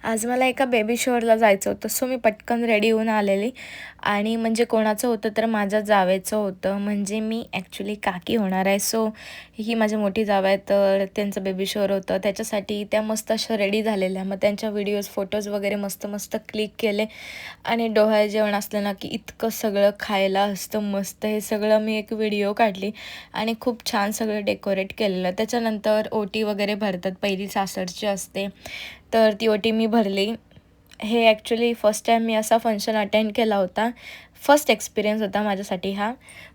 आज मला एका बेबी शॉवरला जायचं होतं. सो मी पटकन रेडी होऊन आलेली आणि म्हणजे कोणाचं होतं तर माझ्या जावेचं होतं. म्हणजे मी ॲक्च्युली काकी होणार आहे. सो ही माझी मोठी जाव आहे, तर त्यांचं बेबी शॉवर होतं. त्याच्यासाठी त्या मस्त अशा रेडी झालेल्या. मग त्यांच्या व्हिडिओज, फोटोज वगैरे मस्त मस्त क्लिक केले आणि डोहाळे जेवण असलं ना की इतकं सगळं खायला असतं मस्त. हे सगळं मी एक व्हिडिओ काढली आणि खूप छान सगळं डेकोरेट केलेलं. त्याच्यानंतर ओटी वगैरे भरतात. पहिली सासरची असते, तर ती ओटी मी भरली. हे ॲक्च्युली फर्स्ट टाईम मी असा फंक्शन अटेंड केला होता. फर्स्ट एक्सपिरियन्स होता माझ्यासाठी हा.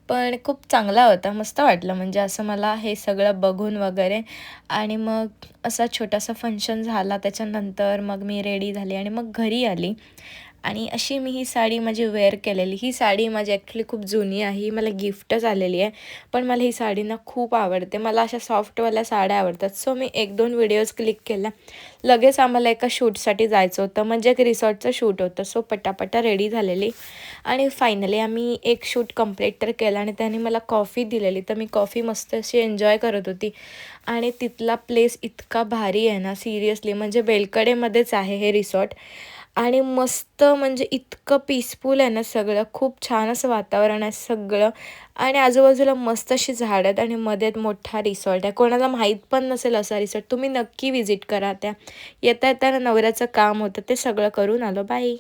पण खूप चांगला होता. मस्त वाटलं म्हणजे असं मला हे सगळं बघून वगैरे. आणि मग असा छोटासा फंक्शन झाला. त्याच्यानंतर मग मी रेडी झाली आणि मग घरी आली. आणि अशी मी ही साडी माझी वेअर केलेली. ही साडी माझी ॲक्च्युली खूप जुनी आहे. ही मला गिफ्टच आलेली आहे. पण मला ही साडी ना खूप आवडते. मला अशा सॉफ्टवाल्या साड्या आवडतात. सो मी 1-2 व्हिडिओज क्लिक केल्या. लगेच आम्हाला एका शूटसाठी जायचं होतं. म्हणजे एक रिसॉर्टचं शूट होतं. सो पटापटा रेडी झालेली आणि फायनली आम्ही एक शूट कंप्लीट तर केला आणि त्याने मला कॉफी दिलेली. तर मी कॉफी मस्त अशी एन्जॉय करत होती. आणि तिथला प्लेस इतका भारी आहे ना, सिरियसली म्हणजे बेलकडेमध्येच आहे हे रिसॉर्ट. आणि मस्त म्हणजे इतकं पीसफुल आहे ना सगळं. खूप छान असं वातावरण आहे सगळं. आणि आजूबाजूला मस्त अशी झाडं आहेत आणि मध्ये मोठा रिसॉर्ट आहे. कोणाला माहीत पण नसेल असा रिसॉर्ट. तुम्ही नक्की व्हिजिट करा त्या. येता येताना नवऱ्याचं काम होतं ते सगळं करून आलो. बाय.